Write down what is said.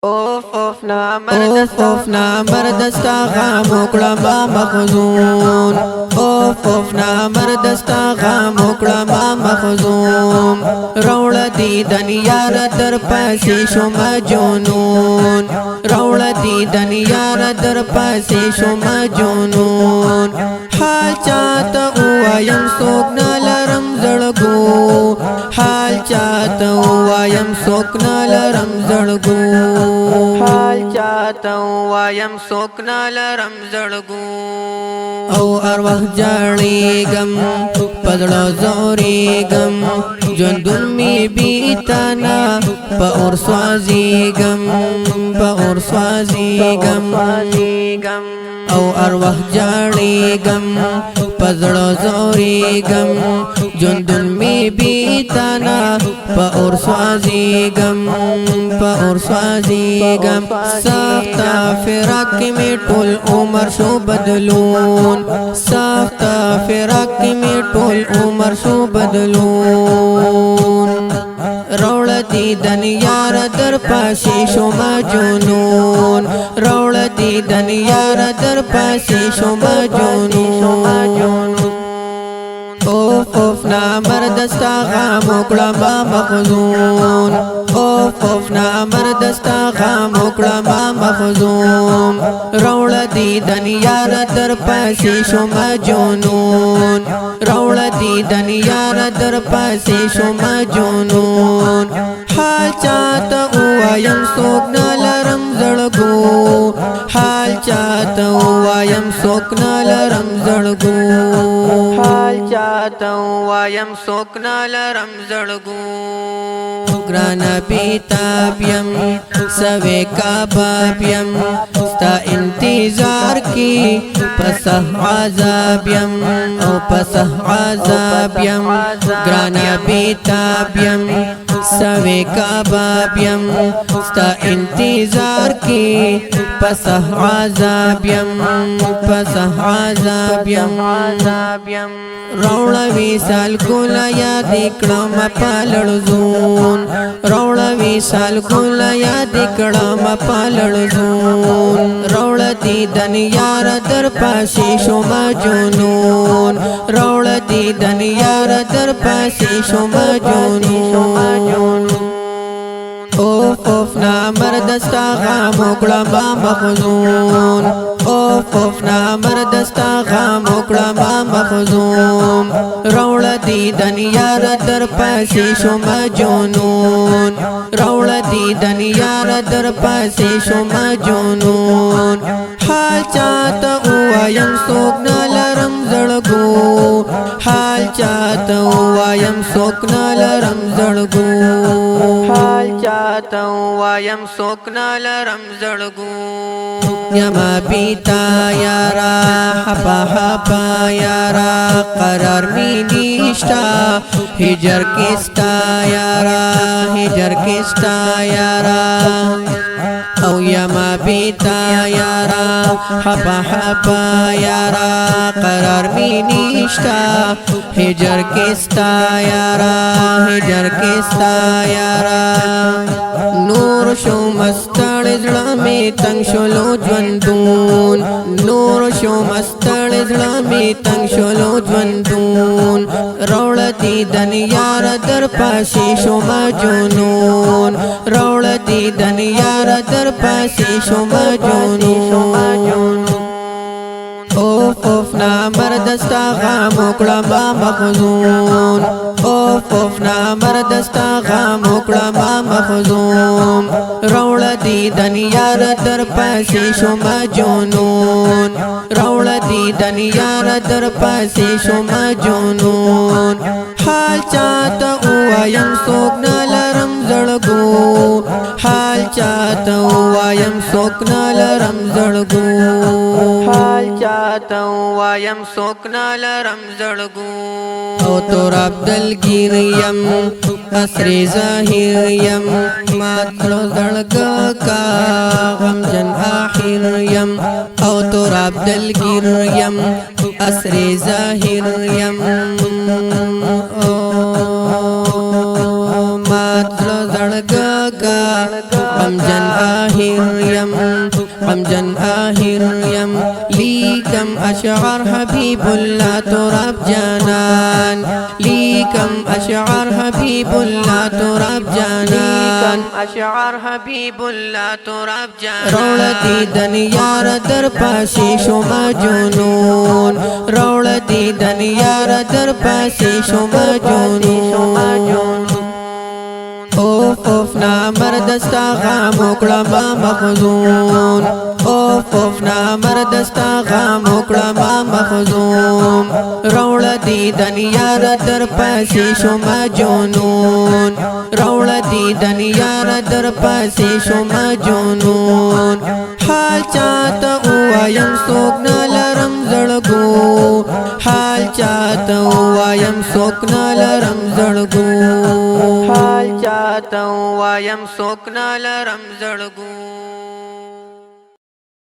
اوف نامردستا غام وکړه ما مخزون اوف نامردستا غام وکړه ما مخزون روړه دي دنیا را در پاسې شوم جنون روړه دي دنیا را در پاسې شوم جنون حال چاته وایم څوک نه لرم زړګو حال چاته وایم څوک نه لرم زړګو حال چاته وایم څوک نه لرم زړګو او ارواح جاړېږم پزړه زورېږم ژوندون مې بیتانا په اور سوځېږم په اور سوځېږم او ارواح جاړېږم پزړه زورېږم ژوندون مې بیتانا په اور سوځېږم په اور سوځېږم سخته فراق کې مې ټول عمر شو بدلون سخته فراق کې مې ټول عمر شو بدلون روړه دي دنیا را در پاسې شوم جنون روړه دي دنیا را در پاسې شوم جنون اوف نامردستا غام وکړه ما مخزون اوف نامردستا غام وکړه ما مخزون روړه دي دنیا را در پاسې شوم جنون روړه دي دنیا را در پاسې شوم جنون حال چاته وایم څوک نه لرم زړګو حال چاته وایم څوک نه لرم زړګو حال چاته وایم څوک نه لرم زړګو ګرانه بیتاب یم سوې کباب یم ستا انتظار کی پس عذاب یم او پس عذاب یم ګرانه بیتاب یم سوې کباب یم ستا انتظار کی پس عذاب یم پس عذاب یم روړه وصال کولا یاد کړم پالړ زون روړه وصال کولا یاد کړم پالړ زون روړه دي دنیا را در پاسې شوم جنون روړه دي دنیا را در پاسې شوم جنون اوف نامردستا غام وکړه ما مخزون اوف نامردستا غام وکړه ما مخزون روړه دي دنیا را در پاسې شوم جنون روړه دي دنیا را در پاسې شوم جنون حال چاته وایم څوک نه لرم زړګو حال چاته وایم څوک نه لرم زړګو حال چاته وایم څوک نه لرم زړګو یما بیتا یارا حپا حپا یارا قرار می نشتا هجر کستا یارا هجر کستا یارا او یما بیتا یارا حپا حپا یارا قرار می نشتا هجر کستا یارا هجر کستا یارا نور شو مستړ زړه می تنگ شلو ژوندون نور شو مستړ زړه می تنگ شلو ژوندون روړه دي دنیا را در پاسې شوم جنون روړه دي دنیا را در پاسې شوم جنون اوف نامردستا غام وکړه ما مخزون اوف نامردستا غام وکړه ما مخزون روړه دي دنیا را در پاسې شوم جنون روړه دي دنیا را در پاسې شوم جنون حال چاته وایم څوک نه لرم زړګو حال چاته وایم څوک نه لرم زړګو حال چاته وایم څوک نه لرم زړګو او تور عبدالګیر یم عصر ظاهر یم ماتلو زړګا کا غمجن آخر یم او تور عبدالګیر یم عصر ظاهر یم ماتلو زړګا کا غمجن آهر یم غمجن آهر یم لیکم اشعار حبیب اللہ تراب جانان لیکم اشعار حبیب اللہ تراب جانان اشعار حبیب اللہ تراب جانان روڑ دیدن یار در پاسی شما جنون روڑ دیدن یار در پاسی شما جنون اوف اوف نامردستا غام وکړه ما مخزون اوف اوف نامردستا غام وکړه ما مخزوم روړه دیدن یار در پاسې شوما جنون روړه دیدن یار در پاسې شوما جنون حال چاته وایم څوک نه لرم زړګو حال چاته وایم څوک نه لرم زړګو حال چاته وایم څوک نه لرم زړګو